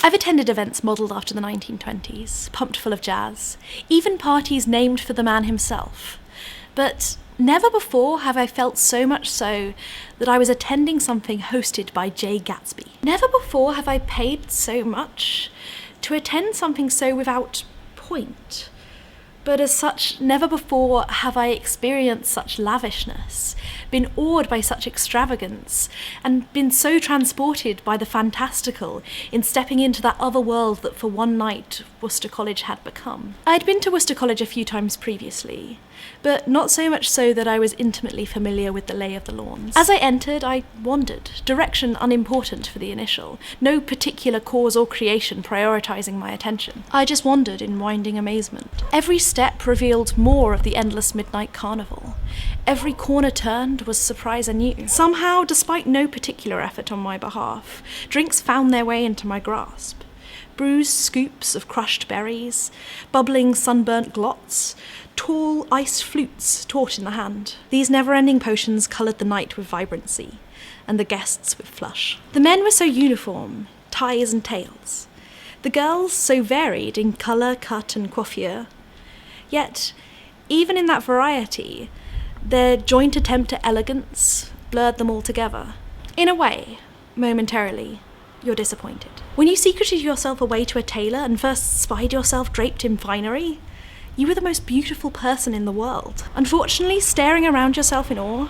I've attended events modelled after the 1920s, pumped full of jazz, even parties named for the man himself. But never before have I felt so much so that I was attending something hosted by Jay Gatsby. Never before have I paid so much to attend something so without point. But as such, never before have I experienced such lavishness, been awed by such extravagance, and been so transported by the fantastical in stepping into that other world that for one night Worcester College had become. I had been to Worcester College a few times previously, but not so much so that I was intimately familiar with the lay of the lawns. As I entered, I wandered, direction unimportant for the initial, no particular cause or creation prioritising my attention. I just wandered in winding amazement. Every step revealed more of the endless midnight carnival. Every corner turned was surprise anew. Somehow, despite no particular effort on my behalf, drinks found their way into my grasp. Bruised scoops of crushed berries, bubbling sunburnt glots, tall ice flutes taut in the hand. These never-ending potions coloured the night with vibrancy, and the guests with flush. The men were so uniform, ties and tails. The girls so varied in colour, cut and coiffure. Yet, even in that variety, their joint attempt at elegance blurred them all together. In a way, momentarily, you're disappointed. When you secreted yourself away to a tailor and first spied yourself draped in finery, you were the most beautiful person in the world. Unfortunately, staring around yourself in awe,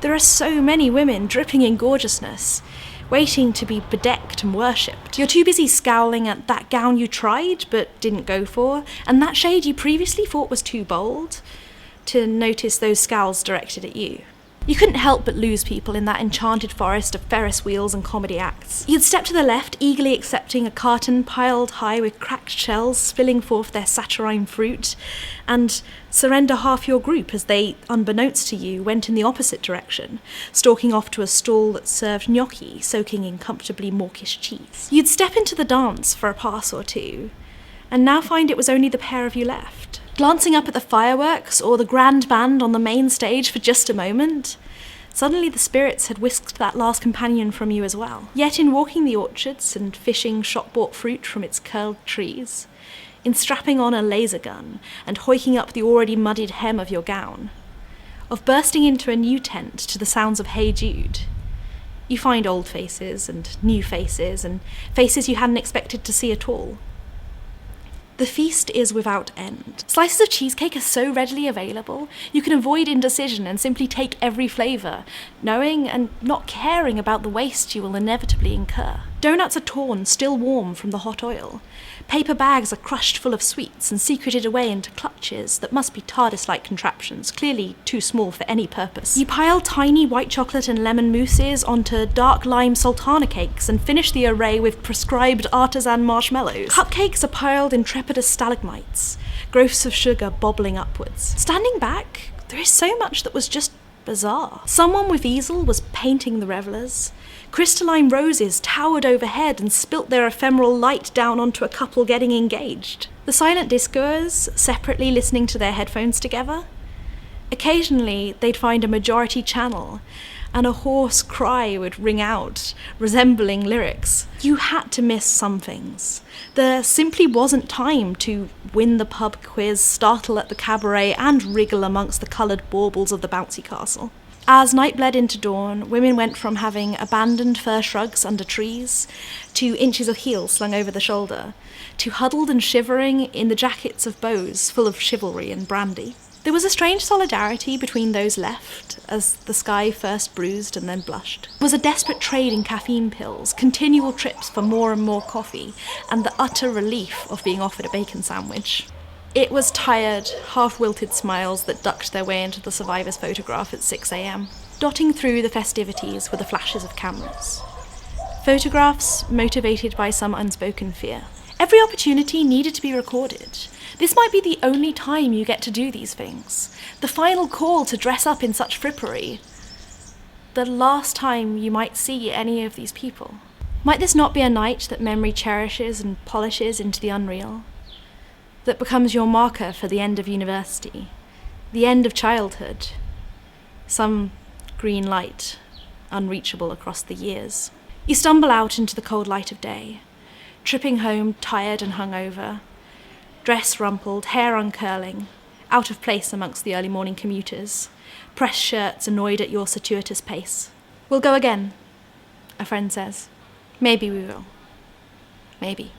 there are so many women dripping in gorgeousness, waiting to be bedecked and worshipped. You're too busy scowling at that gown you tried but didn't go for, and that shade you previously thought was too bold, to notice those scowls directed at you. You couldn't help but lose people in that enchanted forest of Ferris wheels and comedy acts. You'd step to the left, eagerly accepting a carton piled high with cracked shells spilling forth their saturnine fruit, and surrender half your group as they, unbeknownst to you, went in the opposite direction, stalking off to a stall that served gnocchi, soaking in comfortably mawkish cheese. You'd step into the dance for a pass or two, and now find it was only the pair of you left. Glancing up at the fireworks or the grand band on the main stage for just a moment, suddenly the spirits had whisked that last companion from you as well. Yet in walking the orchards and fishing shop-bought fruit from its curled trees, in strapping on a laser gun and hoiking up the already muddied hem of your gown, of bursting into a new tent to the sounds of Hey Jude, you find old faces and new faces and faces you hadn't expected to see at all. The feast is without end. Slices of cheesecake are so readily available, you can avoid indecision and simply take every flavour, knowing and not caring about the waste you will inevitably incur. Donuts are torn, still warm from the hot oil. Paper bags are crushed full of sweets and secreted away into clutches that must be TARDIS-like contraptions, clearly too small for any purpose. You pile tiny white chocolate and lemon mousses onto dark lime sultana cakes and finish the array with prescribed artisan marshmallows. Cupcakes are piled in trepidous stalagmites, growths of sugar bobbling upwards. Standing back, there is so much that was just bizarre. Someone with easel was painting the revellers. Crystalline roses towered overhead and spilt their ephemeral light down onto a couple getting engaged. The silent discoers, separately listening to their headphones together. Occasionally, they'd find a majority channel, and a hoarse cry would ring out, resembling lyrics. You had to miss some things. There simply wasn't time to win the pub quiz, startle at the cabaret, and wriggle amongst the coloured baubles of the bouncy castle. As night bled into dawn, women went from having abandoned fur shrugs under trees, to inches of heel slung over the shoulder, to huddled and shivering in the jackets of bows full of chivalry and brandy. There was a strange solidarity between those left, as the sky first bruised and then blushed. There was a desperate trade in caffeine pills, continual trips for more and more coffee, and the utter relief of being offered a bacon sandwich. It was tired, half-wilted smiles that ducked their way into the survivor's photograph at 6 a.m. Dotting through the festivities were the flashes of cameras. Photographs motivated by some unspoken fear. Every opportunity needed to be recorded. This might be the only time you get to do these things. The final call to dress up in such frippery. The last time you might see any of these people. Might this not be a night that memory cherishes and polishes into the unreal? That becomes your marker for the end of university, the end of childhood, some green light unreachable across the years. You stumble out into the cold light of day, tripping home tired and hungover, dress rumpled, hair uncurling, out of place amongst the early morning commuters, pressed shirts annoyed at your circuitous pace. "We'll go again," a friend says. "Maybe we will. Maybe."